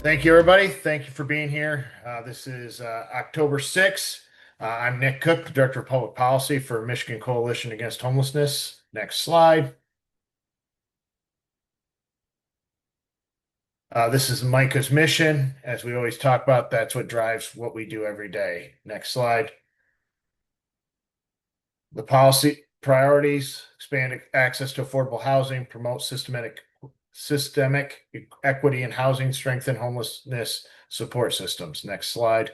Thank you, everybody. Thank you for being here. This is October 6th. I'm Nick Cook, the Director of Public Policy for Michigan Coalition Against Homelessness. Next slide. This is MICA's mission. As we always talk about, that's what drives what we do every day. Next slide. The policy priorities: expand access to affordable housing, promote systemic equity in housing, strengthen homelessness support systems. Next slide.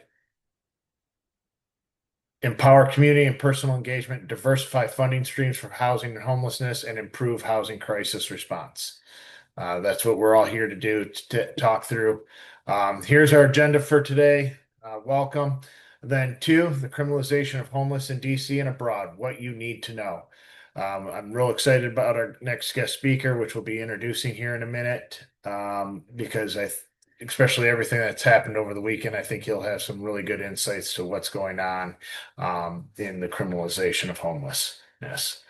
Empower community and personal engagement, diversify funding streams for housing and homelessness, and improve housing crisis response. That's what we're all here to do, to talk through. Here's our agenda for today. Welcome. Then two, the criminalization of homeless in DC and abroad, what you need to know. I'm real excited about our next guest speaker, which we'll be introducing here in a minute, because especially everything that's happened over the weekend, I think he'll have some really good insights to what's going on in the criminalization of homelessness.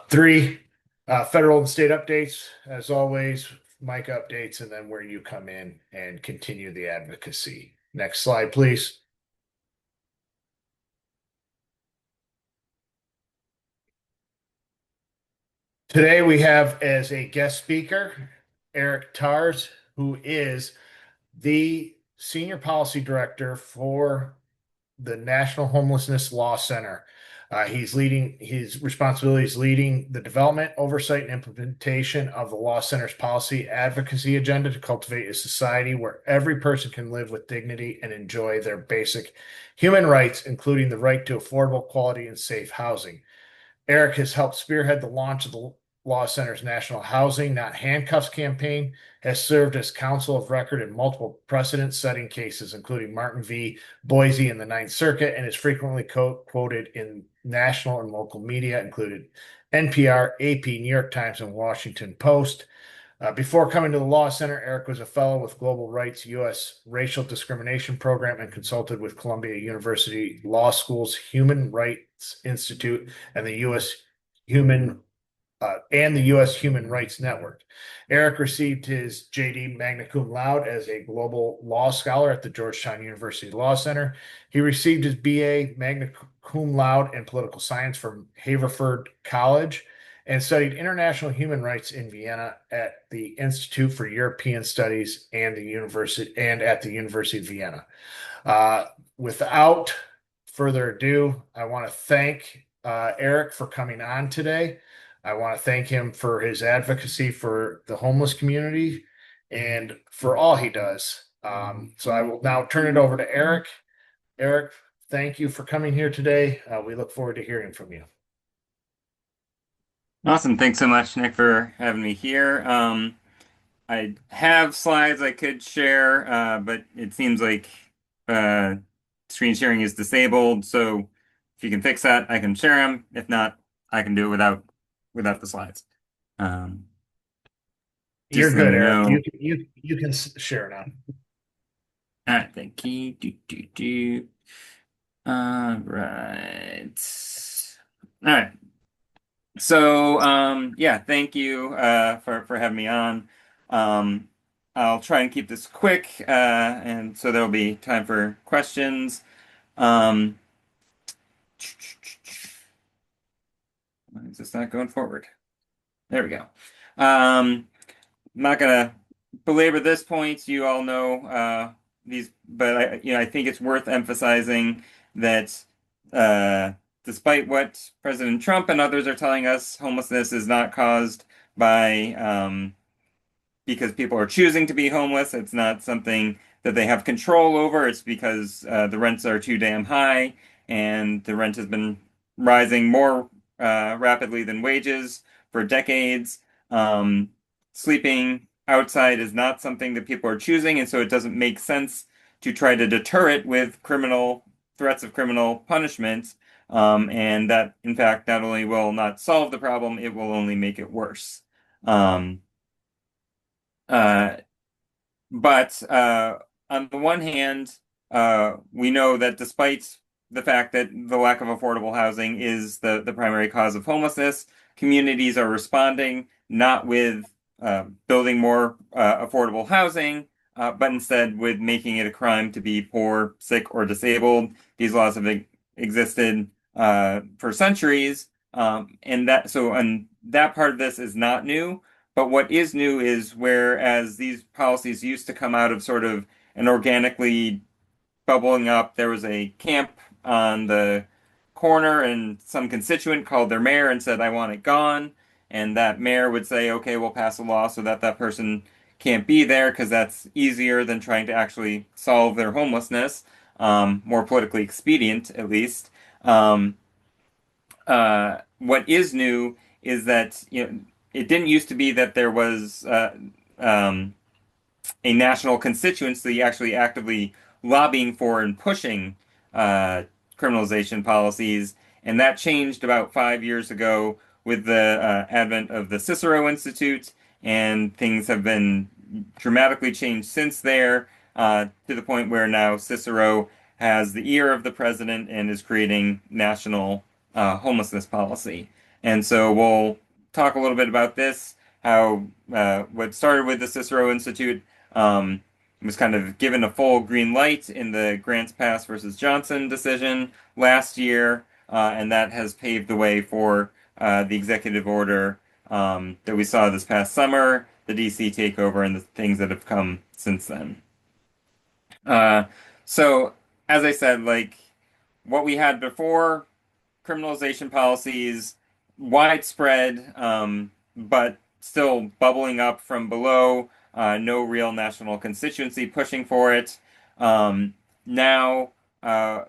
Three, federal and state updates, as always, MICA updates, and then where you come in and continue the advocacy. Next slide, please. Today we have as a guest speaker Eric Tars, who is the Senior Policy Director for the National Homelessness Law Center. He's leading his responsibilities, leading the development, oversight, and implementation of the Law Center's policy advocacy agenda to cultivate a society where every person can live with dignity and enjoy their basic human rights, including the right to affordable, quality, and safe housing. Eric has helped spearhead the launch of the Law Center's National Housing, Not Handcuffs campaign, has served as counsel of record in multiple precedent-setting cases, including Martin v. Boise in the Ninth Circuit, and is frequently quoted in national and local media, including NPR, AP, New York Times, and Washington Post. Before coming to the Law Center, Eric was a fellow with Global Rights U.S. Racial Discrimination Program and consulted with Columbia University Law School's Human Rights Institute and the U.S. Human Rights Network. Eric received his JD magna cum laude as a global law scholar at the Georgetown University Law Center. He received his BA magna cum laude in political science from Haverford College and studied international human rights in Vienna at the Institute for European Studies and at the University of Vienna. Without further ado, I want to thank Eric for coming on today. I want to thank him for his advocacy for the homeless community and for all he does. So I will now turn it over to Eric. Eric, thank you for coming here today. We look forward to hearing from you. Awesome. Thanks so much, Nick, for having me here. I have slides I could share, but it seems like uh, screen sharing is disabled. So if you can fix that, I can share them. If not, I can do it without the slides. You're Just let good, me Eric. know. You can share now. All right, thank you. All right. All right. So, yeah, thank you for having me on. I'll try and keep this quick, and so there'll be time for questions. Um, why is this not going forward? There we go. I'm not gonna belabor this point. You all know these, but I think it's worth emphasizing that despite what President Trump and others are telling us, homelessness is not caused by because people are choosing to be homeless. It's not something that they have control over. It's because the rents are too damn high, and the rent has been rising more rapidly than wages for decades. Sleeping outside is not something that people are choosing, and so it doesn't make sense to try to deter it with criminal threats of criminal punishment. And that, in fact, not only will not solve the problem, it will only make it worse. Um, uh, but on the one hand, we know that despite the fact that the lack of affordable housing is the primary cause of homelessness, communities are responding not with building more affordable housing, but instead with making it a crime to be poor, sick, or disabled. These laws have existed for centuries, and that part of this is not new. But what is new is whereas these policies used to come out of sort of an organically bubbling up. There was a camp on the corner, and some constituent called their mayor and said, "I want it gone." And that mayor would say, "Okay, we'll pass a law so that that person can't be there because that's easier than trying to actually solve their homelessness, more politically expedient, at least." Um, what is new is that it didn't used to be that there was um, a national constituency actually actively lobbying for and pushing uh, criminalization policies. And that changed about 5 years ago with the advent of the Cicero Institute, and things have been dramatically changed since there, to the point where now Cicero has the ear of the president and is creating national homelessness policy. And so we'll talk a little bit about this, how what started with the Cicero Institute um, was kind of given a full green light in the Grants Pass versus Johnson decision last year, and that has paved the way for the executive order that we saw this past summer, the DC takeover, and the things that have come since then. Uh, so, as I said, like what we had before, criminalization policies, widespread, but still bubbling up from below. No real national constituency pushing for it. Now, uh,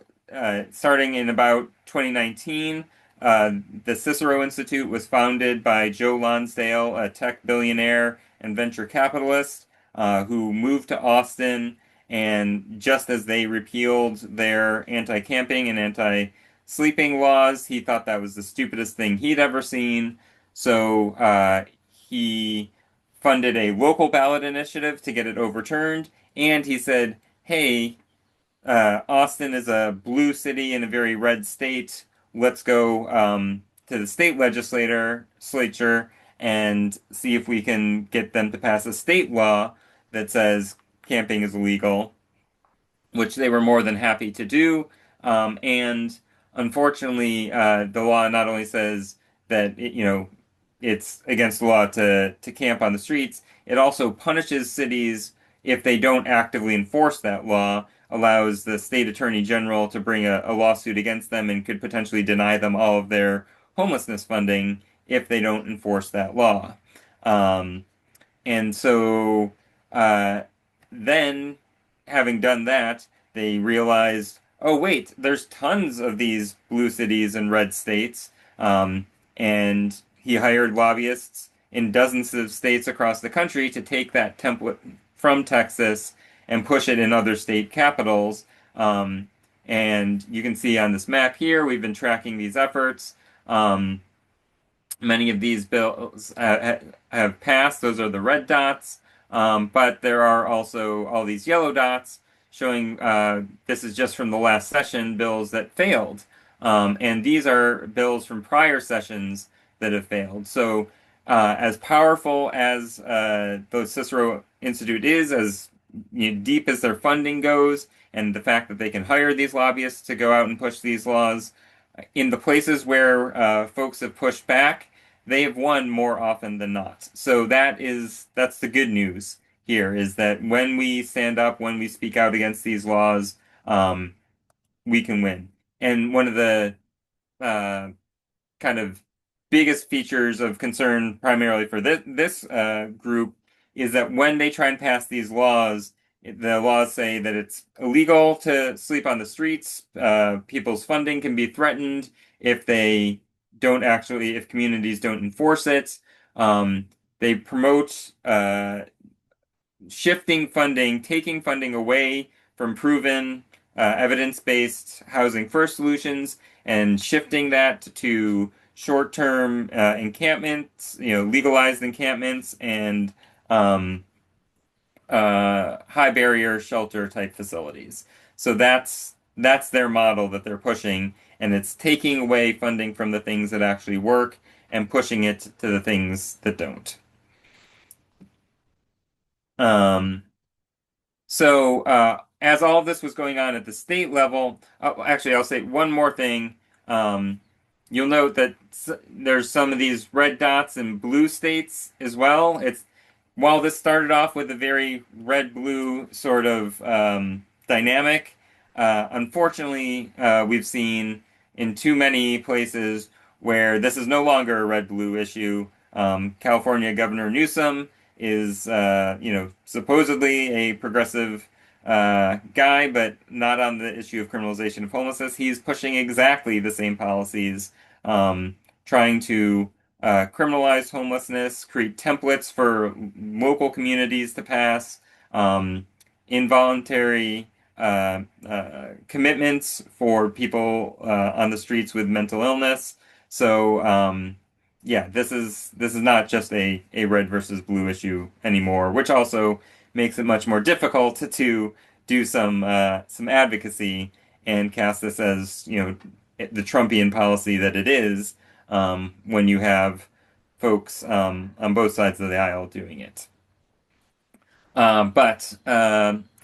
starting in about 2019, uh, the Cicero Institute was founded by Joe Lonsdale, a tech billionaire and venture capitalist, who moved to Austin. And just as they repealed their anti-camping and anti-sleeping laws, he thought that was the stupidest thing he'd ever seen. So he funded a local ballot initiative to get it overturned. And he said, "Hey, Austin is a blue city in a very red state. Let's go to the state legislature and see if we can get them to pass a state law that says camping is illegal," which they were more than happy to do. And unfortunately, the law not only says that it's against the law to camp on the streets, it also punishes cities if they don't actively enforce that law, allows the state attorney general to bring a lawsuit against them and could potentially deny them all of their homelessness funding if they don't enforce that law. Um, and so uh, then, having done that, they realized, oh, wait, there's tons of these blue cities and red states. And he hired lobbyists in dozens of states across the country to take that template from Texas and push it in other state capitals. And you can see on this map here, we've been tracking these efforts. Many of these bills have passed. Those are the red dots. But there are also all these yellow dots showing this is just from the last session bills that failed. And these are bills from prior sessions that have failed. So, as powerful as the Cicero Institute is, as deep as their funding goes, and the fact that they can hire these lobbyists to go out and push these laws, in the places where folks have pushed back, they have won more often than not. So that's the good news here, is that when we stand up, when we speak out against these laws, um, we can win. And one of the uh, kind of biggest features of concern, primarily for this group, is that when they try and pass these laws, the laws say that it's illegal to sleep on the streets. People's funding can be threatened if they don't actually, if communities don't enforce it. They promote shifting funding, taking funding away from proven evidence-based housing first solutions and shifting that to short-term encampments, legalized encampments and high barrier shelter type facilities. So that's their model that they're pushing, and it's taking away funding from the things that actually work and pushing it to the things that don't. Um, So, as all of this was going on at the state level, actually, I'll say one more thing. Um, you'll note that there's some of these red dots in blue states as well. It's while this started off with a very red-blue sort of dynamic, unfortunately, we've seen in too many places where this is no longer a red-blue issue. California Governor Newsom is, supposedly a progressive guy, but not on the issue of criminalization of homelessness. He's pushing exactly the same policies, trying to criminalize homelessness, create templates for local communities to pass, um, involuntary commitments for people on the streets with mental illness. So, yeah, this is not just a red versus blue issue anymore, which also makes it much more difficult to do some advocacy and cast this as, the Trumpian policy that it is, when you have folks on both sides of the aisle doing it. But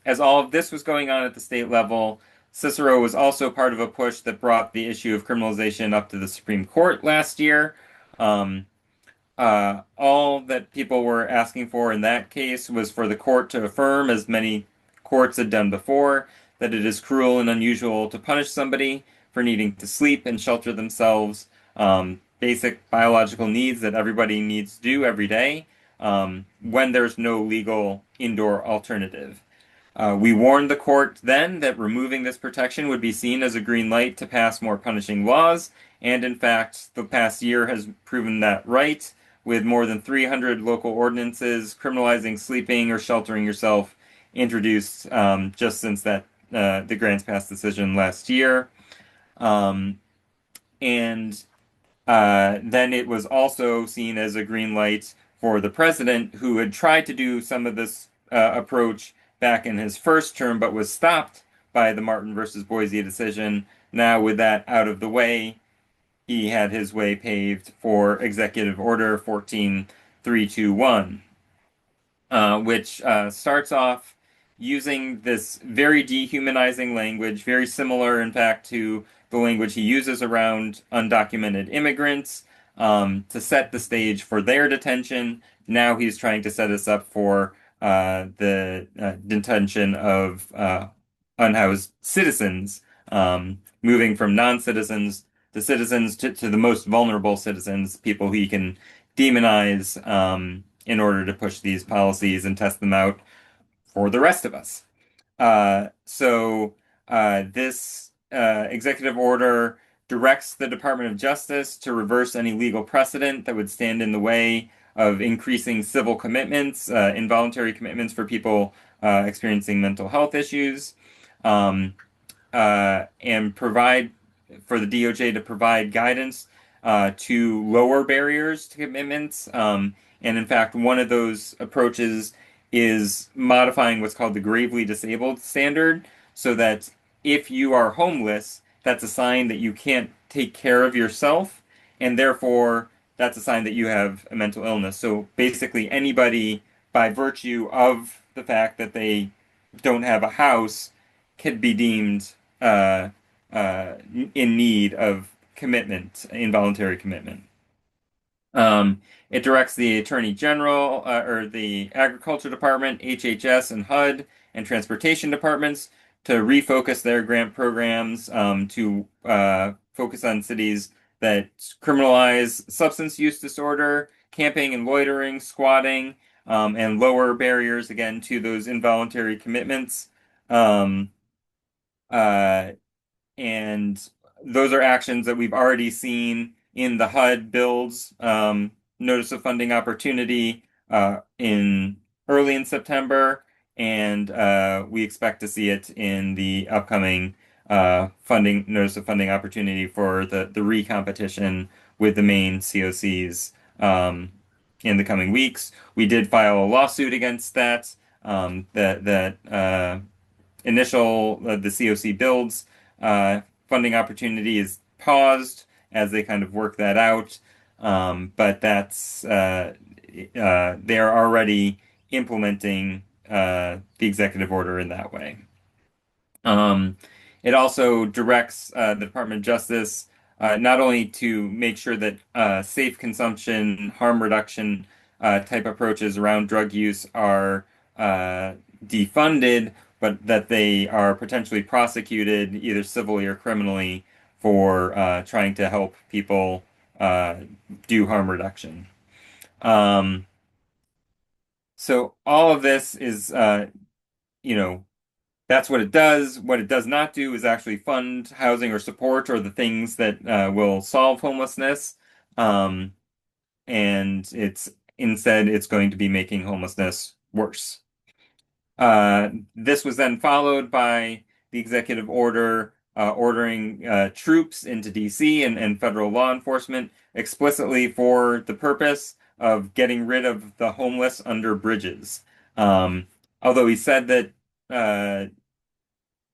as all of this was going on at the state level, Cicero was also part of a push that brought the issue of criminalization up to the Supreme Court last year. Um, all that people were asking for in that case was for the court to affirm, as many courts had done before, that it is cruel and unusual to punish somebody for needing to sleep and shelter themselves, basic biological needs that everybody needs to do every day, when there's no legal indoor alternative. We warned the court then that removing this protection would be seen as a green light to pass more punishing laws, and in fact, the past year has proven that right, with more than 300 local ordinances criminalizing sleeping or sheltering yourself introduced just since the Grants Pass decision last year. Um, and then it was also seen as a green light for the president, who had tried to do some of this approach back in his first term, but was stopped by the Martin versus Boise decision. Now, with that out of the way, he had his way paved for Executive Order 14321, which starts off using this very dehumanizing language, very similar, in fact, to the language he uses around undocumented immigrants, to set the stage for their detention. Now he's trying to set us up for the detention of unhoused citizens, moving from non-citizens to citizens to the most vulnerable citizens, people who he can demonize, in order to push these policies and test them out for the rest of us. This executive order directs the Department of Justice to reverse any legal precedent that would stand in the way of increasing civil commitments, involuntary commitments for people experiencing mental health issues, um, and provide for the DOJ to provide guidance to lower barriers to commitments. And in fact, one of those approaches is modifying what's called the gravely disabled standard, so that if you are homeless, that's a sign that you can't take care of yourself, and therefore that's a sign that you have a mental illness. So basically, anybody, by virtue of the fact that they don't have a house, could be deemed uh, in need of commitment, involuntary commitment. It directs the Attorney General or the Agriculture Department, HHS, and HUD, and Transportation Departments to refocus their grant programs to focus on cities that criminalize substance use disorder, camping and loitering, squatting, and lower barriers again to those involuntary commitments. Um, uh, and those are actions that we've already seen in the HUD builds notice of funding opportunity in early in September, and we expect to see it in the upcoming funding notice of funding opportunity for the re-competition with the main COCs in the coming weeks. We did file a lawsuit against that. That initial the COC builds funding opportunity is paused as they kind of work that out. But they're already implementing the executive order in that way. Um, it also directs the Department of Justice not only to make sure that safe consumption, harm reduction type approaches around drug use are defunded, but that they are potentially prosecuted either civilly or criminally for trying to help people uh, do harm reduction. Um, so all of this is, you know, that's what it does. What it does not do is actually fund housing or support or the things that will solve homelessness. Um, and it's instead it's going to be making homelessness worse. This was then followed by the executive order ordering troops into DC and federal law enforcement explicitly for the purpose of getting rid of the homeless under bridges. Um, although he said that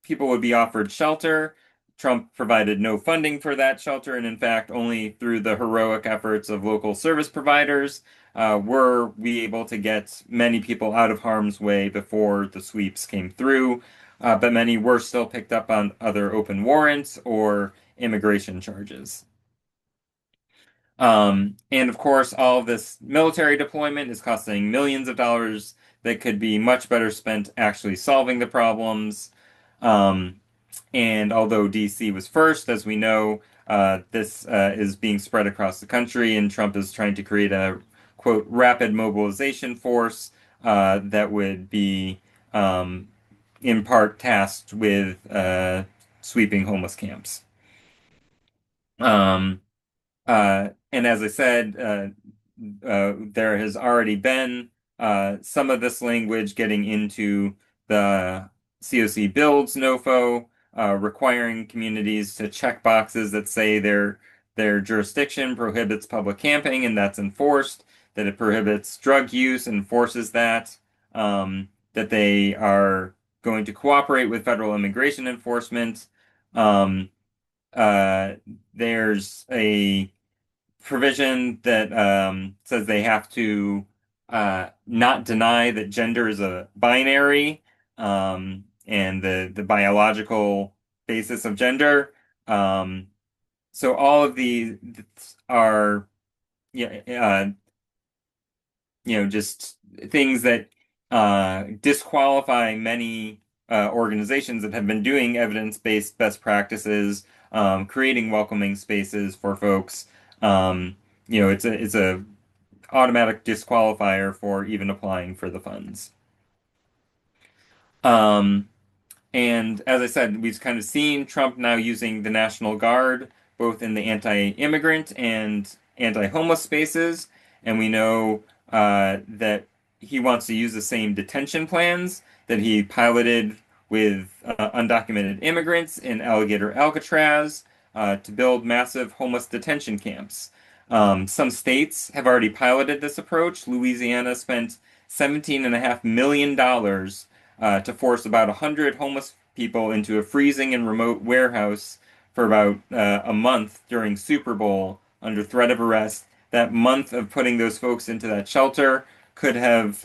people would be offered shelter. Trump provided no funding for that shelter, and in fact, only through the heroic efforts of local service providers were we able to get many people out of harm's way before the sweeps came through. But many were still picked up on other open warrants or immigration charges. And of course, all of this military deployment is costing millions of dollars that could be much better spent actually solving the problems. Um, and although DC was first, as we know, this is being spread across the country, and Trump is trying to create a quote rapid mobilization force that would be in part tasked with sweeping homeless camps. Um, and as I said, there has already been some of this language getting into the COC builds NOFO, requiring communities to check boxes that say their jurisdiction prohibits public camping, and that's enforced, that it prohibits drug use, enforces that, that they are going to cooperate with federal immigration enforcement. Um, uh, there's a provision that says they have to not deny that gender is a binary and the biological basis of gender. Um, so all of these are yeah, just things that disqualify many organizations that have been doing evidence-based best practices, creating welcoming spaces for folks. It's a automatic disqualifier for even applying for the funds. Um, and as I said, we've kind of seen Trump now using the National Guard both in the anti-immigrant and anti-homeless spaces, and we know that he wants to use the same detention plans that he piloted with undocumented immigrants in Alligator Alcatraz to build massive homeless detention camps. Some states have already piloted this approach. Louisiana spent $17.5 million to force about 100 homeless people into a freezing and remote warehouse for about a month during Super Bowl under threat of arrest. That month of putting those folks into that shelter could have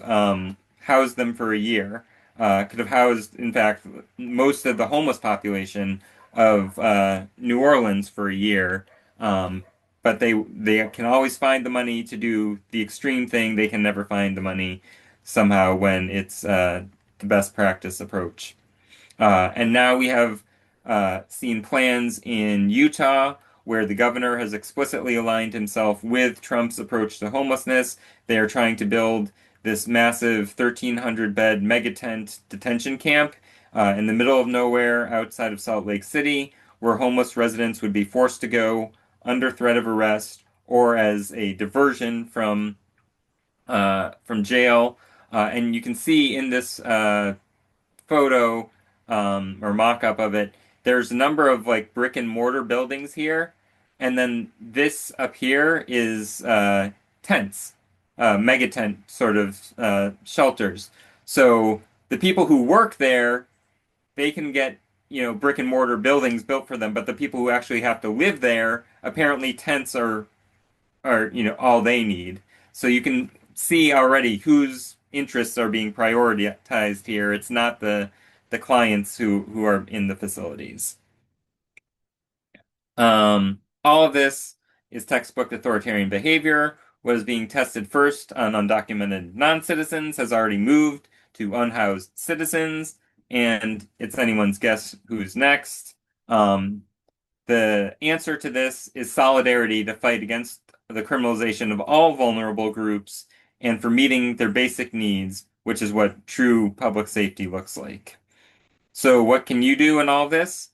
housed them for a year, could have housed, in fact, most of the homeless population of New Orleans for a year. Um, but they can always find the money to do the extreme thing. They can never find the money somehow when it's the best practice approach. And now we have seen plans in Utah where the governor has explicitly aligned himself with Trump's approach to homelessness. They are trying to build this massive 1,300 bed mega tent detention camp in the middle of nowhere outside of Salt Lake City, where homeless residents would be forced to go under threat of arrest or as a diversion from jail. And you can see in this photo or mock-up of it, there's a number of like brick and mortar buildings here, and then this up here is tents, mega tent sort of shelters. So the people who work there, they can get brick and mortar buildings built for them, but the people who actually have to live there, apparently tents are all they need. So you can see already who's interests are being prioritized here. It's not the clients who are in the facilities. All of this is textbook authoritarian behavior. What is being tested first on undocumented non-citizens has already moved to unhoused citizens, and it's anyone's guess who's next. Um, the answer to this is solidarity to fight against the criminalization of all vulnerable groups and for meeting their basic needs, which is what true public safety looks like. So what can you do in all this?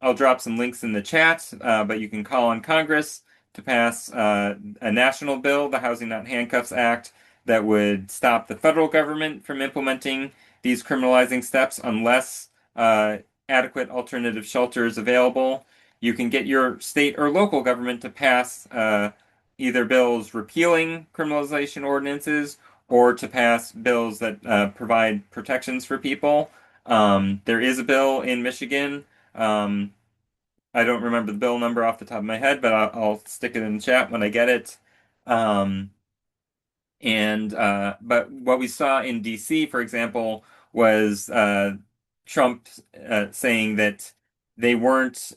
I'll drop some links in the chat, but you can call on Congress to pass a national bill, the Housing Not Handcuffs Act, that would stop the federal government from implementing these criminalizing steps unless adequate alternative shelter is available. You can get your state or local government to pass either bills repealing criminalization ordinances or to pass bills that provide protections for people. There is a bill in Michigan. Um, I don't remember the bill number off the top of my head, but I'll stick it in the chat when I get it. Um, but what we saw in DC, for example, was Trump saying that they weren't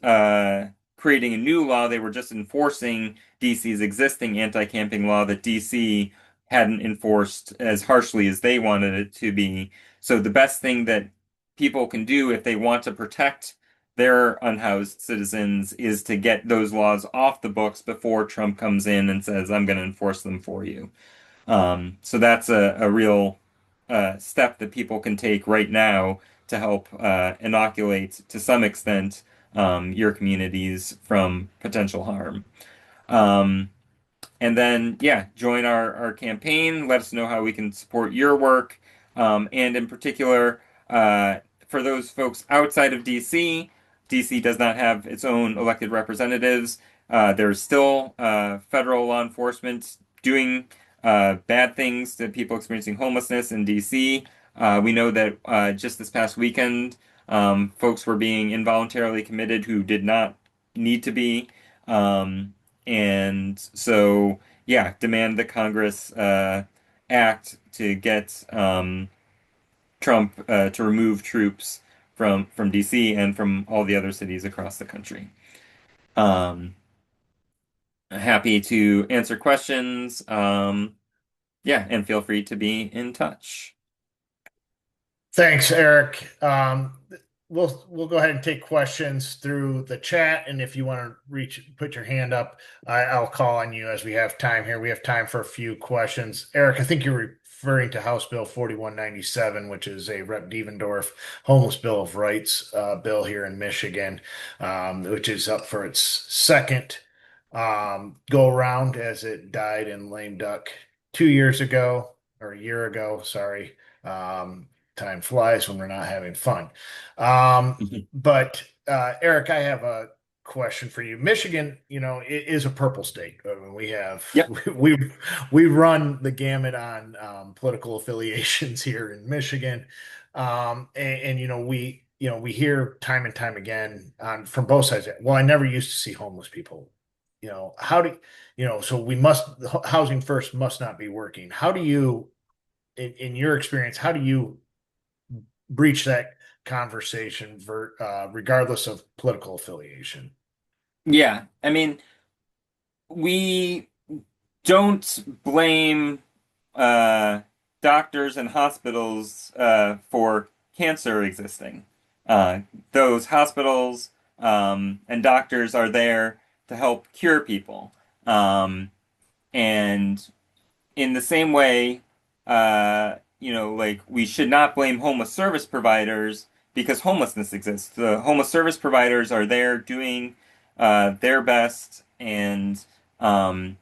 creating a new law, they were just enforcing DC's existing anti-camping law that DC hadn't enforced as harshly as they wanted it to be. So the best thing that people can do if they want to protect their unhoused citizens is to get those laws off the books before Trump comes in and says, I'm going to enforce them for you. So that's a real step that people can take right now to help inoculate, to some extent, your communities from potential harm. Um, and then, yeah, join our campaign. Let us know how we can support your work. And in particular, for those folks outside of DC, DC does not have its own elected representatives. There's still federal law enforcement doing bad things to people experiencing homelessness in DC. We know that just this past weekend, folks were being involuntarily committed who did not need to be. And so, yeah, demand that Congress act to get Trump to remove troops from DC and from all the other cities across the country. Um, Happy to answer questions. Yeah, and feel free to be in touch. Thanks, Eric. We'll go ahead and take questions through the chat, and if you want to put your hand up, I'll call on you as we have time here. We have time for a few questions. Eric, I think you're referring to House Bill 4197, which is a Rep. Devendorf Homeless Bill of Rights bill here in Michigan, which is up for its second go around as it died in lame duck 2 years ago, or a year ago, sorry. Time flies when we're not having fun. But Eric, I have a question for you. Michigan, it is a purple state. I mean, we have Yep. we run the gamut on political affiliations here in Michigan, and we hear time and time again from both sides. Well, I never used to see homeless people. How do so we must housing first must not be working. How do you, in your experience, how do you breach that conversation regardless of political affiliation? Yeah, I mean, we don't blame uh, doctors and hospitals for cancer existing. Those hospitals and doctors are there to help cure people. And in the same way, like we should not blame homeless service providers because homelessness exists. The homeless service providers are there doing their best, and the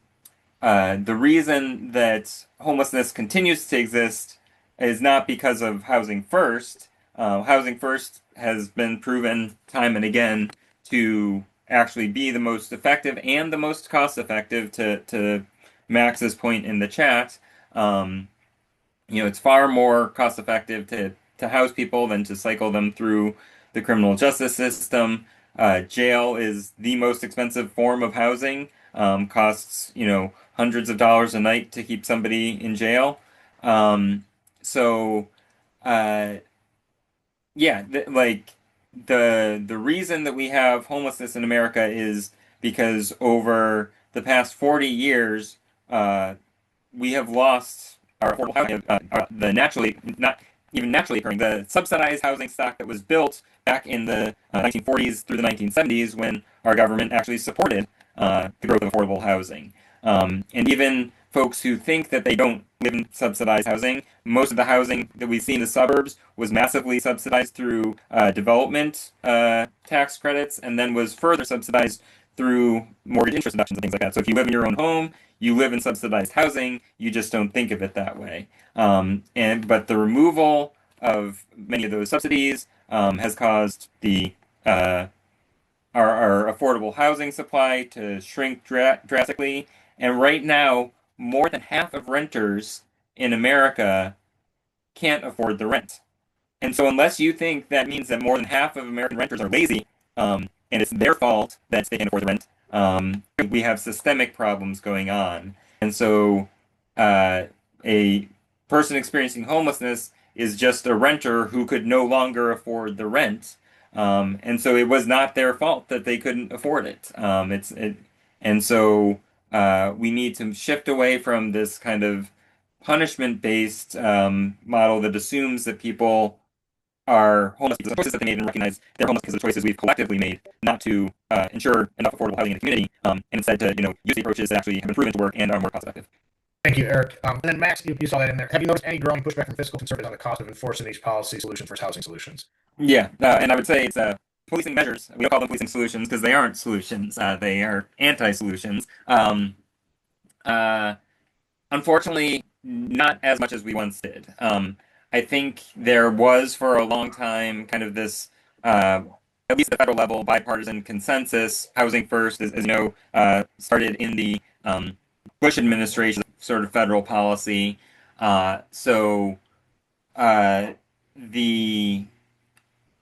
reason that homelessness continues to exist is not because of Housing First. Housing First has been proven time and again to actually be the most effective and the most cost effective to Max's point in the chat. Um, it's far more cost effective to house people than to cycle them through the criminal justice system. Jail is the most expensive form of housing. Costs hundreds of dollars a night to keep somebody in jail. Um, so uh, yeah, the reason that we have homelessness in America is because over the past 40 years, uh, we have lost our affordable housing, the naturally, not even naturally occurring, the subsidized housing stock that was built back in the 1940s through the 1970s when our government actually supported the growth of affordable housing. And even folks who think that they don't live in subsidized housing, most of the housing that we see in the suburbs was massively subsidized through development tax credits and then was further subsidized through mortgage interest deductions and things like that. So if you live in your own home, you live in subsidized housing, you just don't think of it that way. But the removal of many of those subsidies has caused the our affordable housing supply to shrink drastically. And right now, more than half of renters in America can't afford the rent. And so, unless you think that means that more than half of American renters are lazy, and it's their fault that they can't afford the rent, we have systemic problems going on. And so, uh, a person experiencing homelessness is just a renter who could no longer afford the rent. And so, it was not their fault that they couldn't afford it. And so we need to shift away from this kind of punishment-based model that assumes that people are homeless because of the choices that they made and recognize they're homeless because of the choices we've collectively made not to ensure enough affordable housing in the community, and instead to use the approaches that actually have been proven to work and are more cost effective. Thank you, Eric. And then Max, you saw that in there. Have you noticed any growing pushback from fiscal conservatives on the cost of enforcing these policy solutions versus housing solutions? Yeah, and I would say it's policing measures. We don't call them policing solutions because they aren't solutions. They are anti-solutions. Uh, Unfortunately, not as much as we once did. I think there was for a long time kind of this, uh, at least at the federal level, bipartisan consensus. Housing first, as you know, started in the Bush administration, sort of federal policy. So uh, the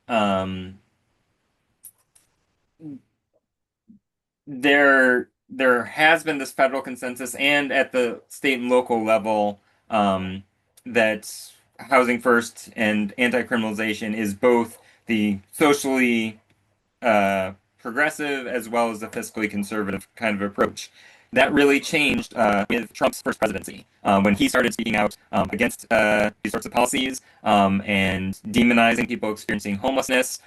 um, there has been this federal consensus and at the state and local level that housing first and anti-criminalization is both the socially progressive as well as the fiscally conservative kind of approach. That really changed with Trump's first presidency when he started speaking out against these sorts of policies and demonizing people experiencing homelessness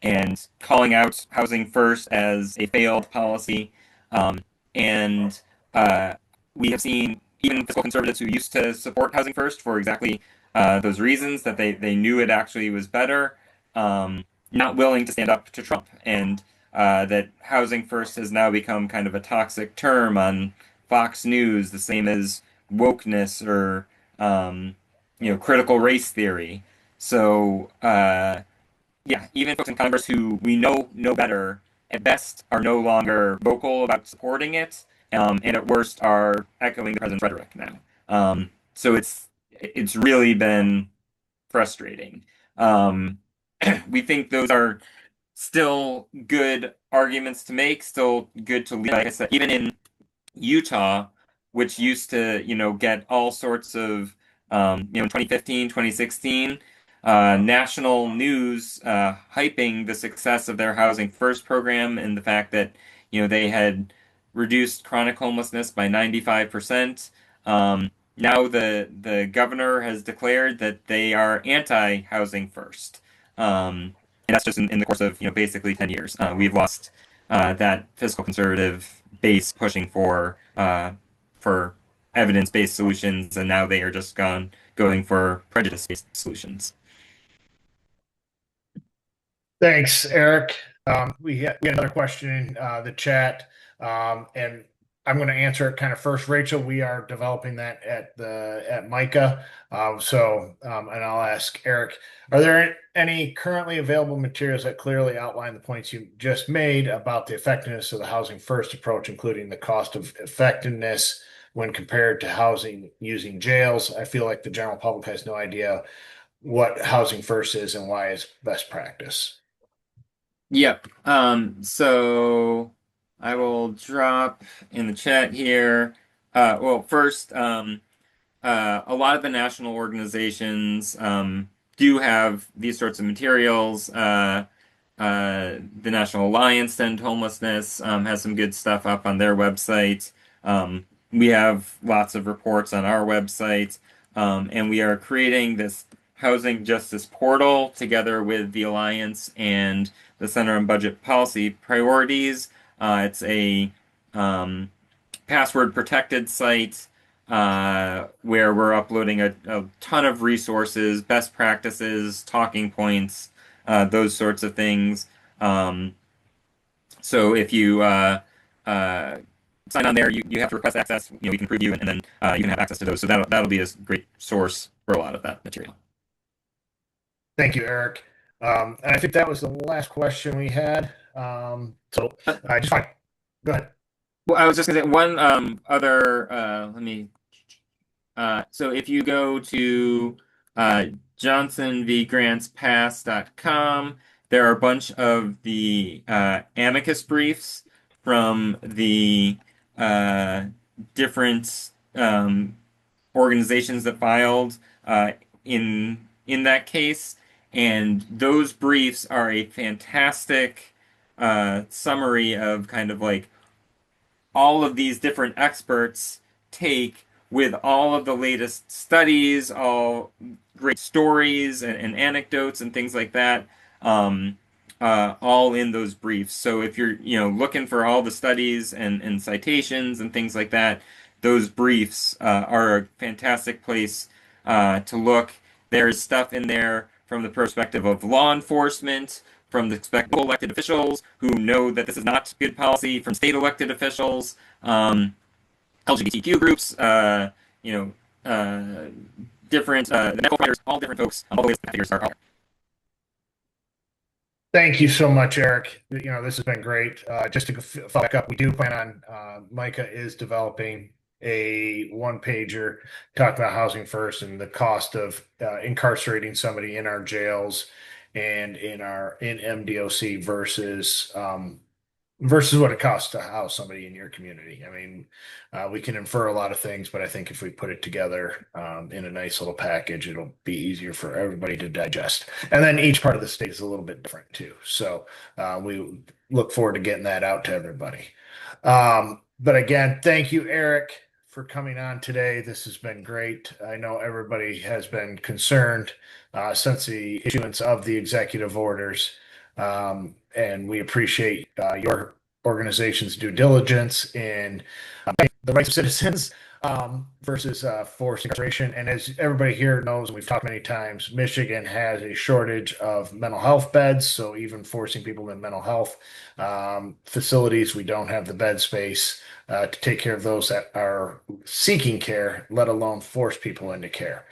and calling out housing first as a failed policy. Um, and uh, we have seen even fiscal conservatives who used to support housing first for exactly those reasons that they knew it actually was better, not willing to stand up to Trump. And that housing first has now become kind of a toxic term on Fox News, the same as wokeness or critical race theory. So yeah, even folks in Congress who we know better, at best are no longer vocal about supporting it, and at worst are echoing the president's rhetoric now. So it's really been frustrating. Um, we think those are still good arguments to make, still good to lead. Like I said, even in Utah, which used to, get all sorts of, in 2015, 2016, national news hyping the success of their Housing First program and the fact that, they had reduced chronic homelessness by 95%. Now the governor has declared that they are anti-housing first. And that's just in the course of, basically 10 years. We've lost that fiscal conservative base pushing for evidence-based solutions, and now they are just going for prejudice-based solutions. Thanks, Eric. We had another question in the chat, and I'm going to answer it kind of first. Rachel, we are developing that at Micah, and I'll ask Eric: are there any currently available materials that clearly outline the points you just made about the effectiveness of the housing first approach, including the cost of effectiveness when compared to housing using jails? I feel like the general public has no idea what housing first is and why it's best practice. Yep. So I will drop in the chat here. Well, first, a lot of the national organizations do have these sorts of materials. The National Alliance to End Homelessness has some good stuff up on their website. We have lots of reports on our website, and we are creating this housing justice portal together with the Alliance and the Center on Budget Policy Priorities. It's a password protected site where we're uploading a ton of resources, best practices, talking points, those sorts of things. Um, so if you uh, sign on there, you have to request access. We can prove you, and then you can have access to those. So that'll be a great source for a lot of that material. Thank you, Eric. And I think that was the last question we had. So I just want go ahead. Well, I was just gonna say one other. Let me. So if you go to johnsonvgrantspass.com, there are a bunch of the amicus briefs from the uh, different organizations that filed in that case, and those briefs are a fantastic summary of kind of like all of these different experts take with all of the latest studies, all great stories and anecdotes and things like that, all in those briefs. So if you're, looking for all the studies and citations and things like that, those briefs are a fantastic place to look. There's stuff in there from the perspective of law enforcement, from the perspective of elected officials who know that this is not good policy, from state elected officials, LGBTQ groups, you know, uh, different the medical providers, all different folks, all the latest figures are out. Thank you so much, Eric. This has been great. Just to follow back up, we do plan on Micah is developing a one pager talking about housing first and the cost of incarcerating somebody in our jails and in MDOC versus what it costs to house somebody in your community. I mean, we can infer a lot of things, but I think if we put it together in a nice little package, it'll be easier for everybody to digest. And then each part of the state is a little bit different too. So we look forward to getting that out to everybody. But again, thank you, Eric, for coming on today. This has been great. I know everybody has been concerned since the issuance of the executive orders. And we appreciate your organization's due diligence in the rights of citizens versus forced incarceration. And as everybody here knows, and we've talked many times, Michigan has a shortage of mental health beds. So even forcing people in mental health facilities, we don't have the bed space to take care of those that are seeking care, let alone force people into care.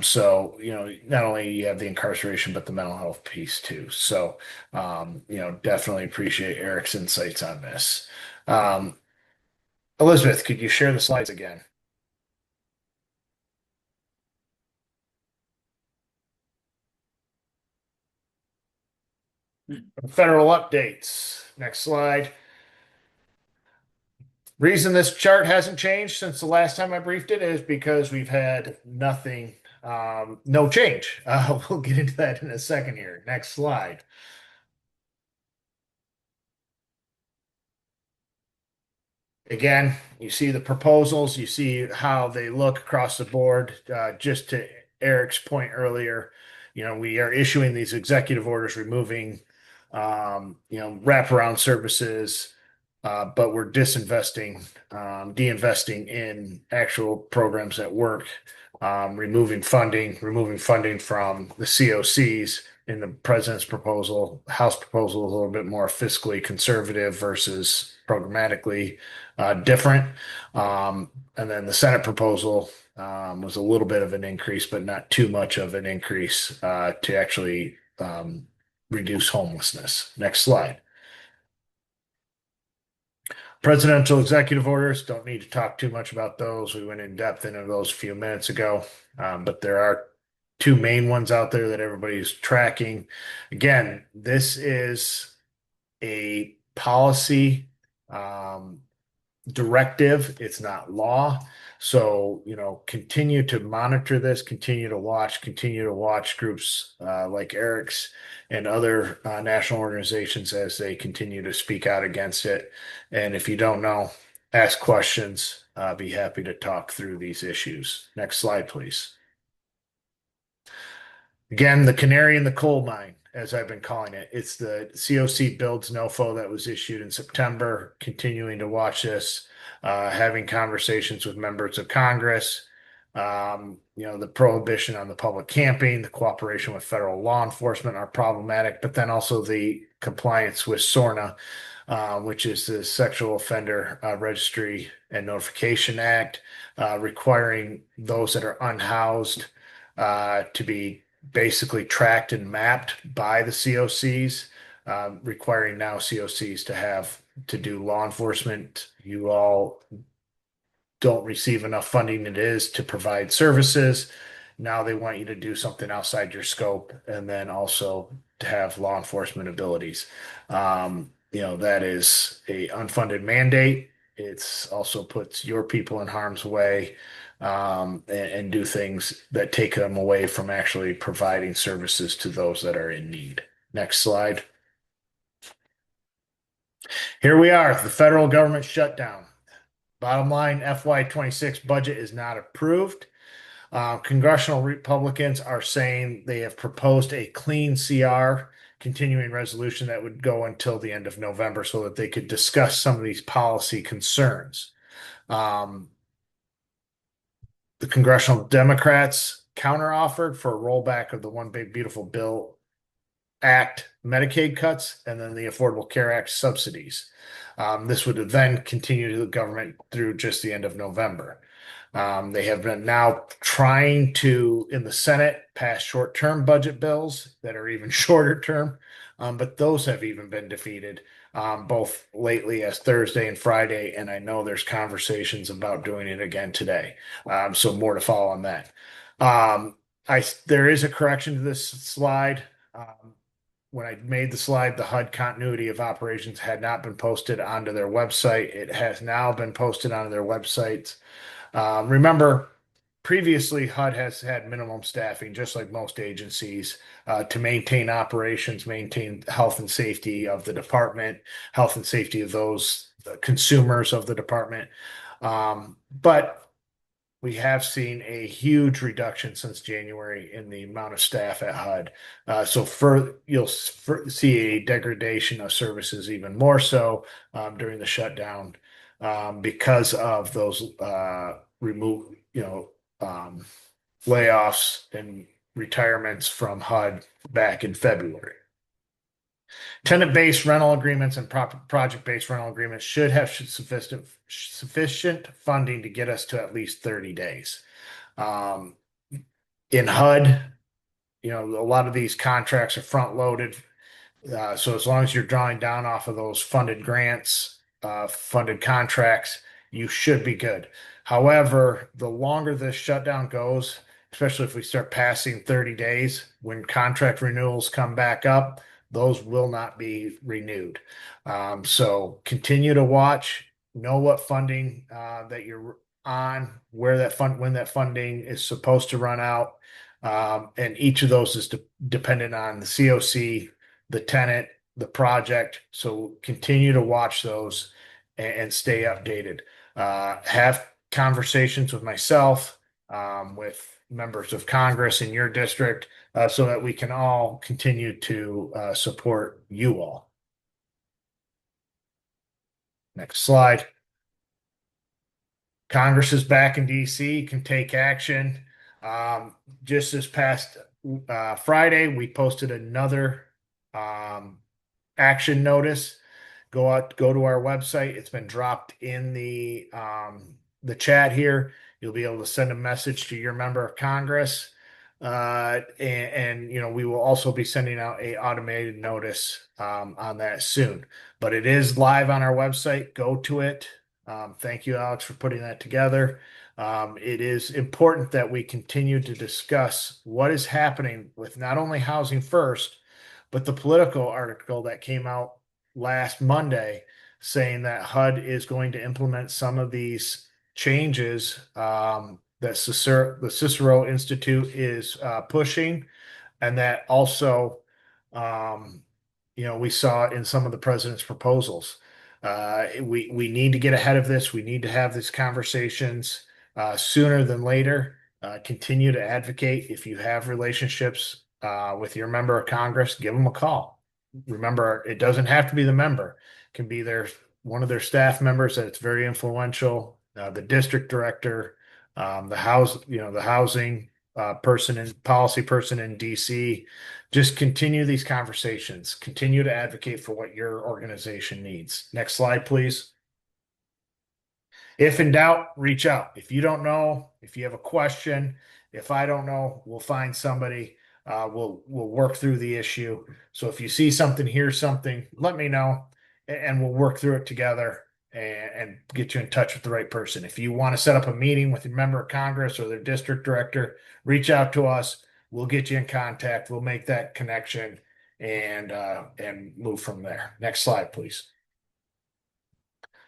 So, not only you have the incarceration, but the mental health piece too. So, definitely appreciate Eric's insights on this. Elizabeth, could you share the slides again? Federal updates. Next slide. Reason this chart hasn't changed since the last time I briefed it is because we've had nothing, no change. We'll get into that in a second here. Next slide. Again, you see the proposals, you see how they look across the board. Just to Eric's point earlier, we are issuing these executive orders removing, wraparound services, but we're disinvesting, de-investing in actual programs that work, removing funding from the COCs in the president's proposal. House proposal is a little bit more fiscally conservative versus programmatically different. And then the Senate proposal was a little bit of an increase, but not too much of an increase to actually reduce homelessness. Next slide. Presidential executive orders, don't need to talk too much about those. We went in depth into those a few minutes ago, but there are two main ones out there that everybody's tracking. Again, this is a policy directive. It's not law. So, continue to monitor this, continue to watch groups like Eric's and other national organizations as they continue to speak out against it. And if you don't know, ask questions. Be happy to talk through these issues. Next slide, please. Again, the canary in the coal mine, as I've been calling it. It's the COC builds NOFO that was issued in September. Continuing to watch this, having conversations with members of Congress. The prohibition on the public camping, the cooperation with federal law enforcement are problematic, but then also the compliance with SORNA, which is the Sexual Offender Registry and Notification Act, requiring those that are unhoused to be basically tracked and mapped by the COCs, requiring now COCs to do law enforcement. You all don't receive enough funding it is to provide services. Now they want you to do something outside your scope and then also to have law enforcement abilities. That is a unfunded mandate. It's also puts your people in harm's way, and do things that take them away from actually providing services to those that are in need. Next slide. Here we are, the federal government shutdown. Bottom line, FY26 budget is not approved. Congressional Republicans are saying they have proposed a clean CR, continuing resolution that would go until the end of November so that they could discuss some of these policy concerns. The congressional Democrats counteroffered for a rollback of the One Big Beautiful Bill Act Medicaid cuts and then the Affordable Care Act subsidies. This would then continue to the government through just the end of November. They have been now trying to, in the Senate, pass short-term budget bills that are even shorter term, but those have even been defeated, both lately as Thursday and Friday, and I know there's conversations about doing it again today. So more to follow on that. There is a correction to this slide. When I made the slide, the HUD continuity of operations had not been posted onto their website. It has now been posted onto their websites. Remember, previously HUD has had minimum staffing, just like most agencies, to maintain operations, maintain health and safety of the department, health and safety of those consumers of the department. But we have seen a huge reduction since January in the amount of staff at HUD. You'll see a degradation of services even more so during the shutdown because of those layoffs and retirements from HUD back in February. Tenant-based rental agreements and project-based rental agreements should have sufficient funding to get us to at least 30 days. In HUD, a lot of these contracts are front-loaded. So as long as you're drawing down off of those funded grants, funded contracts, you should be good. However, the longer this shutdown goes, especially if we start passing 30 days, when contract renewals come back up, those will not be renewed. So continue to watch, know what funding that you're on, when that funding is supposed to run out. And each of those is dependent on the COC, the tenant, the project. So continue to watch those and stay updated. Have conversations with myself, with members of Congress in your district, so that we can all continue to support you all. Next slide. Congress is back in DC, can take action. Just this past Friday, we posted another action notice. Go to our website. It's been dropped in the chat here. You'll be able to send a message to your member of Congress. And we will also be sending out a automated notice on that soon. But it is live on our website. Go to it. Thank you, Alex, for putting that together. It is important that we continue to discuss what is happening with not only Housing First, but the Politico article that came out last Monday saying that HUD is going to implement some of these changes that the Cicero Institute is pushing, and that also, um, we saw in some of the president's proposals. We need to get ahead of this. We need to have these conversations sooner than later. Continue to advocate. If you have relationships with your member of Congress, give them a call. Remember, it doesn't have to be the member. It can be one of their staff members that's very influential, the district director, the housing person and policy person in DC. Just continue these conversations. Continue to advocate for what your organization needs. Next slide, please. If in doubt, reach out. If you don't know, if you have a question, if I don't know, we'll find somebody. We'll work through the issue. So if you see something, hear something, let me know, and we'll work through it together and get you in touch with the right person. If you want to set up a meeting with a member of Congress or their district director, reach out to us. We'll get you in contact. We'll make that connection and move from there. Next slide, please.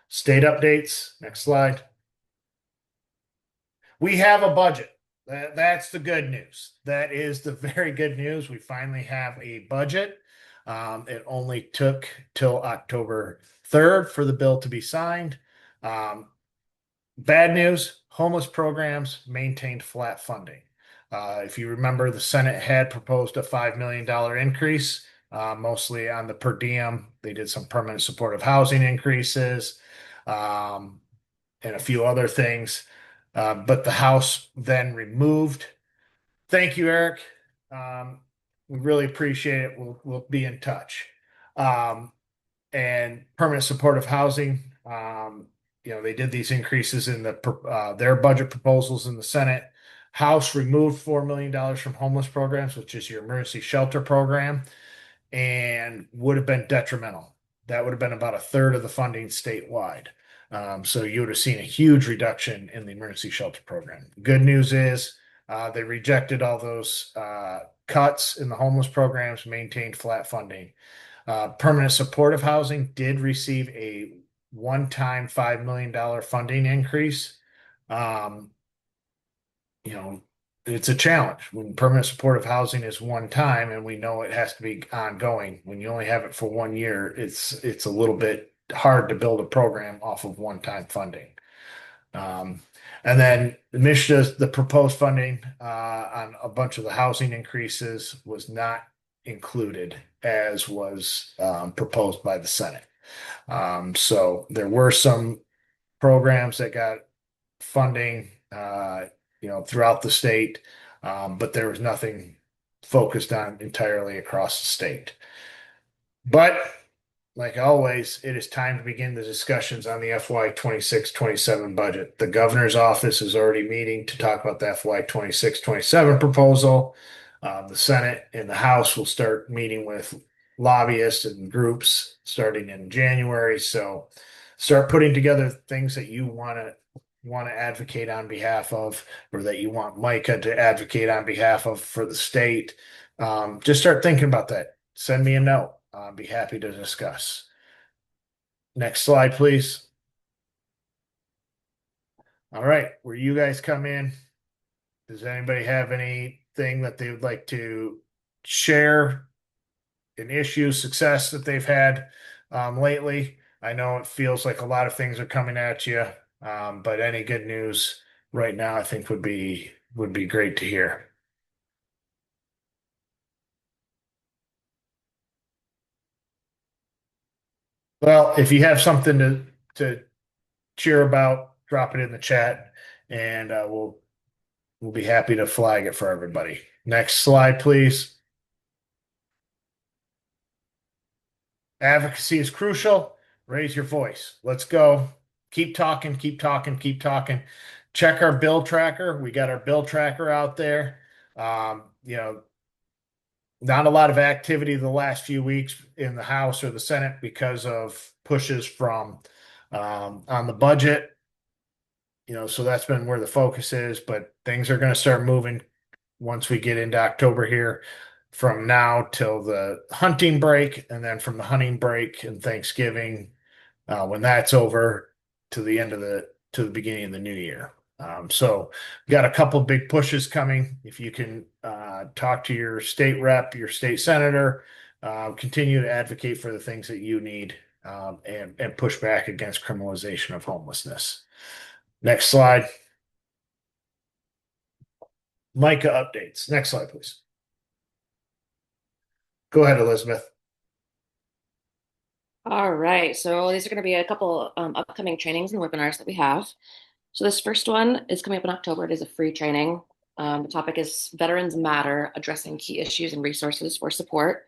State updates. Next slide. We have a budget. That's the good news. That is the very good news. We finally have a budget. It only took till October 3rd for the bill to be signed. Bad news, homeless programs maintained flat funding. If you remember, the Senate had proposed a $5 million increase, mostly on the per diem. They did some permanent supportive housing increases and a few other things. But the House then removed. Thank you, Eric. We really appreciate it. We'll be in touch. And permanent supportive housing. They did these increases in their budget proposals in the Senate. House removed $4 million from homeless programs, which is your emergency shelter program, and would have been detrimental. That would have been about a third of the funding statewide. So you would have seen a huge reduction in the emergency shelter program. Good news is they rejected all those cuts in the homeless programs, maintained flat funding. Permanent supportive housing did receive a one-time $5 million funding increase. It's a challenge when permanent supportive housing is one time, and we know it has to be ongoing. When you only have it for 1 year, it's a little bit hard to build a program off of one-time funding. And then the proposed funding on a bunch of the housing increases was not included as was proposed by the Senate. So there were some programs that got funding, throughout the state, but there was nothing focused on entirely across the state. But like always, it is time to begin the discussions on the FY 26-27 budget. The governor's office is already meeting to talk about the FY 26-27 proposal. The Senate and the House will start meeting with lobbyists and groups starting in January. So start putting together things that you want to advocate on behalf of, or that you want Micah to advocate on behalf of for the state. Just start thinking about that. Send me a note. I'll be happy to discuss. Next slide, please. All right, where you guys come in, does anybody have anything that they would like to share, an issue, success that they've had lately? I know it feels like a lot of things are coming at you, but any good news right now, I think would be great to hear. Well, if you have something to cheer about, drop it in the chat, and we'll be happy to flag it for everybody. Next slide, please. Advocacy is crucial. Raise your voice. Let's go. Keep talking, keep talking, keep talking. Check our bill tracker. We got our bill tracker out there. Not a lot of activity the last few weeks in the House or the Senate because of pushes from on the budget. So that's been where the focus is, but things are going to start moving once we get into October here, from now till the hunting break, and then from the hunting break and Thanksgiving, when that's over, to the end of the to the beginning of the new year. So we got a couple big pushes coming. If you can talk to your state rep, your state senator, continue to advocate for the things that you need, and push back against criminalization of homelessness. Next slide. Micah updates. Next slide, please. Go ahead, Elizabeth. All right, so these are going to be a couple upcoming trainings and webinars that we have. So this first one is coming up in October. It is a free training. The topic is Veterans Matter, addressing key issues and resources for support.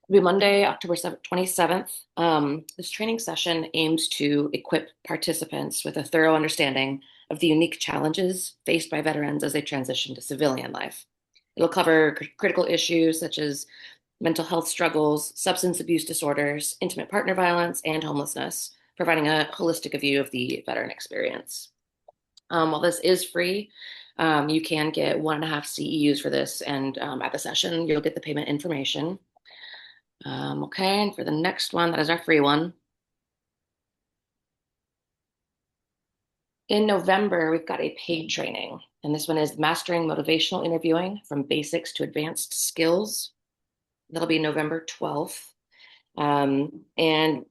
It'll be Monday, October 27th. This training session aims to equip participants with a thorough understanding of the unique challenges faced by veterans as they transition to civilian life. It'll cover critical issues such as mental health struggles, substance abuse disorders, intimate partner violence, and homelessness, providing a holistic view of the veteran experience. While this is free, you can get 1.5 CEUs for this, and at the session, you'll get the payment information. Okay, and for the next one, that is our free one. In November, we've got a paid training, and this one is Mastering Motivational Interviewing from Basics to Advanced Skills. That'll be November 12th. And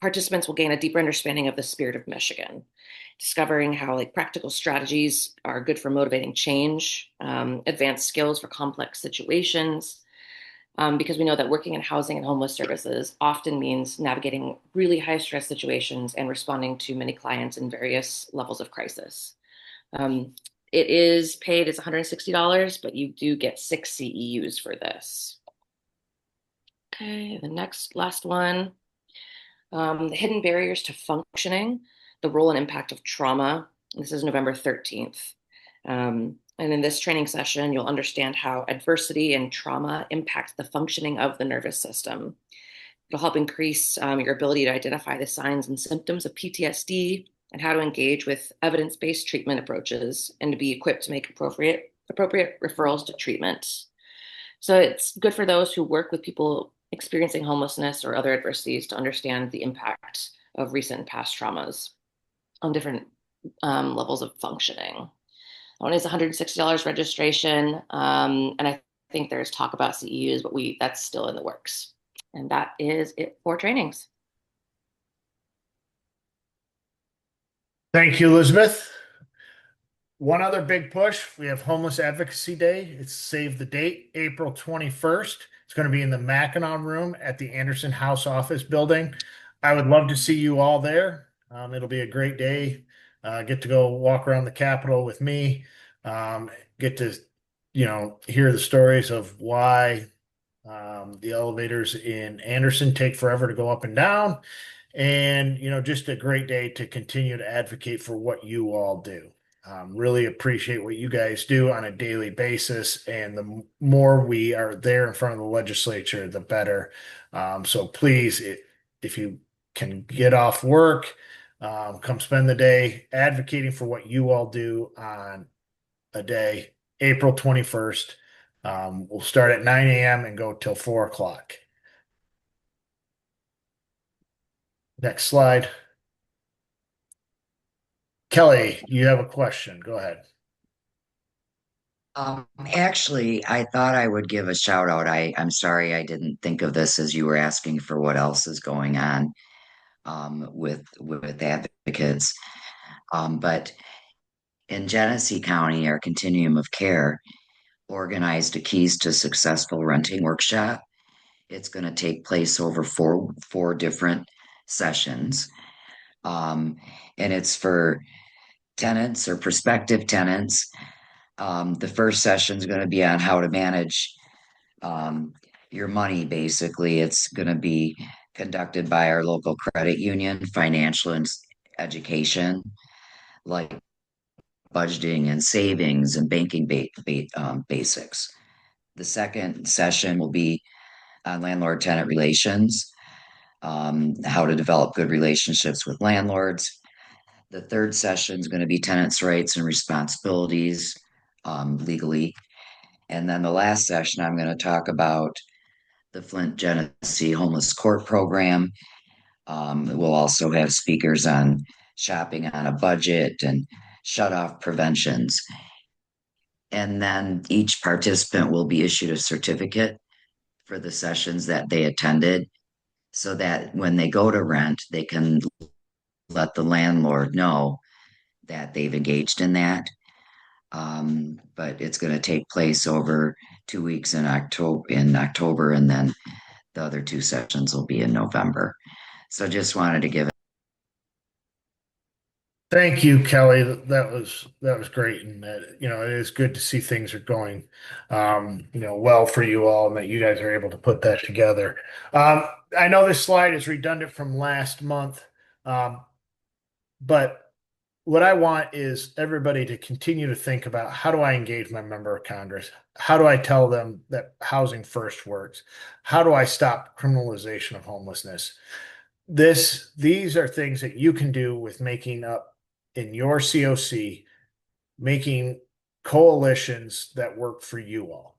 participants will gain a deeper understanding of the spirit of Michigan, discovering how practical strategies are good for motivating change, advanced skills for complex situations, because we know that working in housing and homeless services often means navigating really high stress situations and responding to many clients in various levels of crisis. It is paid, it's $160, but you do get 6 CEUs for this. Okay, the last one, the hidden barriers to functioning, the role and impact of trauma. This is November 13th. And in this training session, you'll understand how adversity and trauma impact the functioning of the nervous system. It'll help increase your ability to identify the signs and symptoms of PTSD and how to engage with evidence-based treatment approaches and to be equipped to make appropriate referrals to treatment. So it's good for those who work with people experiencing homelessness or other adversities to understand the impact of recent and past traumas on different levels of functioning. One is $160 registration, and I think there's talk about CEUs, but that's still in the works. And that is it for trainings. Thank you, Elizabeth. One other big push, we have Homeless Advocacy Day. It's save the date, April 21st. It's going to be in the Mackinac Room at the Anderson House Office Building. I would love to see you all there. It'll be a great day. Get to go walk around the Capitol with me. Get to, hear the stories of why the elevators in Anderson take forever to go up and down. And, just a great day to continue to advocate for what you all do. Really appreciate what you guys do on a daily basis. And the more we are there in front of the legislature, the better. So please, if you can get off work, come spend the day advocating for what you all do on a day, April 21st. We'll start at 9 a.m. and go till 4 o'clock. Next slide. Kelly, you have a question. Go ahead. Actually, I thought I would give a shout out. I'm sorry I didn't think of this as you were asking for what else is going on with advocates. But in Genesee County, our Continuum of Care organized a Keys to Successful Renting workshop. It's going to take place over four different sessions. And it's for tenants or prospective tenants. The first session is going to be on how to manage your money. Basically, it's going to be conducted by our local credit union, financial and education, like budgeting and savings and banking basics. The second session will be on landlord-tenant relations, how to develop good relationships with landlords. The third session is going to be tenants' rights and responsibilities legally. And then the last session, I'm going to talk about the Flint Genesee Homeless Court Program. We'll also have speakers on shopping on a budget and shut off preventions. And then each participant will be issued a certificate for the sessions that they attended so that when they go to rent, they can let the landlord know that they've engaged in that. But it's going to take place over 2 weeks in October, and then the other two sessions will be in November. So just wanted to give. Thank you, Kelly. That was great, and it is good to see things are going, well for you all, and that you guys are able to put that together. I know this slide is redundant from last month, but what I want is everybody to continue to think about, how do I engage my member of Congress? How do I tell them that housing first works? How do I stop criminalization of homelessness? These are things that you can do with making up in your COC, making coalitions that work for you all.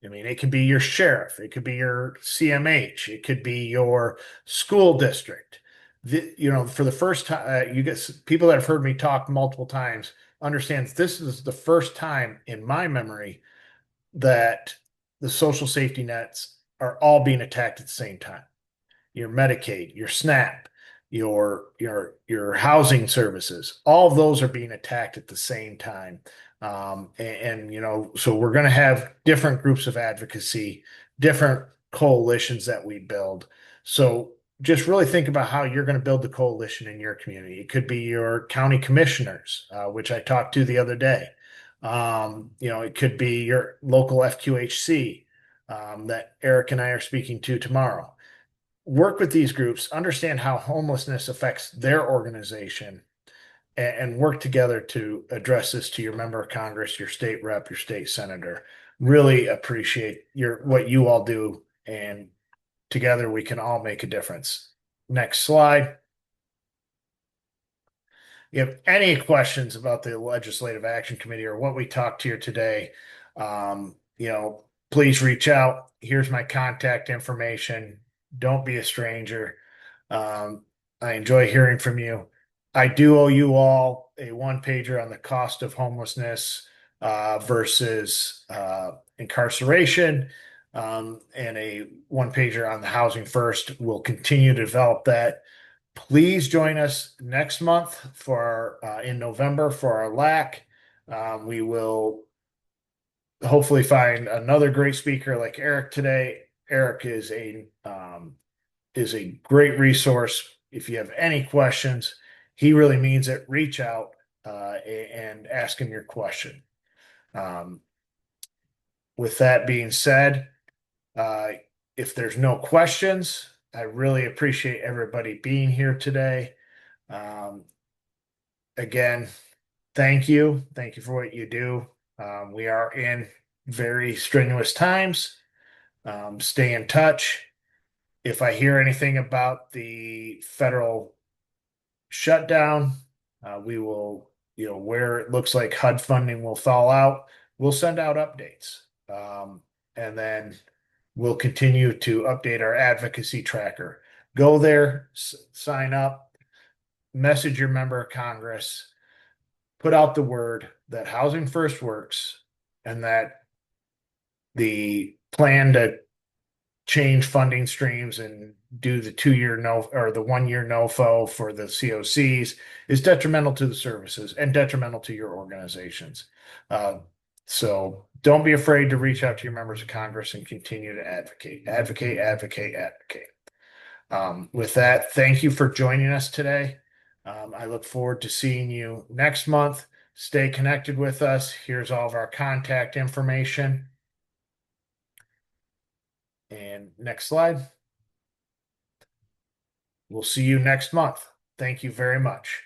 I mean, it could be your sheriff, it could be your CMH, it could be your school district. For the first time, you get people that have heard me talk multiple times understand this is the first time in my memory that the social safety nets are all being attacked at the same time. Your Medicaid, your SNAP, your housing services, all of those are being attacked at the same time. So we're going to have different groups of advocacy, different coalitions that we build. So just really think about how you're going to build the coalition in your community. It could be your county commissioners, which I talked to the other day. It could be your local FQHC that Eric and I are speaking to tomorrow. Work with these groups, understand how homelessness affects their organization, and work together to address this to your member of Congress, your state rep, your state senator. Really appreciate what you all do, and together we can all make a difference. Next slide. You have any questions about the Legislative Action Committee or what we talked here today, please reach out. Here's my contact information. Don't be a stranger. I enjoy hearing from you. I do owe you all a one-pager on the cost of homelessness versus incarceration, and a one-pager on the housing first. We'll continue to develop that. Please join us next month in November for our LAC. We will hopefully find another great speaker like Eric today. Eric is a great resource. If you have any questions, he really means it. Reach out and ask him your question. With that being said, if there's no questions, I really appreciate everybody being here today. Again, thank you. Thank you for what you do. We are in very strenuous times. Stay in touch. If I hear anything about the federal shutdown, we will, where it looks like HUD funding will fall out, we'll send out updates. And then we'll continue to update our advocacy tracker. Go there, sign up, message your member of Congress, put out the word that housing first works, and that the plan to change funding streams and do the 2-year no or the 1-year NOFO for the COCs is detrimental to the services and detrimental to your organizations. So don't be afraid to reach out to your members of Congress and continue to advocate. With that, thank you for joining us today. I look forward to seeing you next month. Stay connected with us. Here's all of our contact information. And next slide. We'll see you next month. Thank you very much.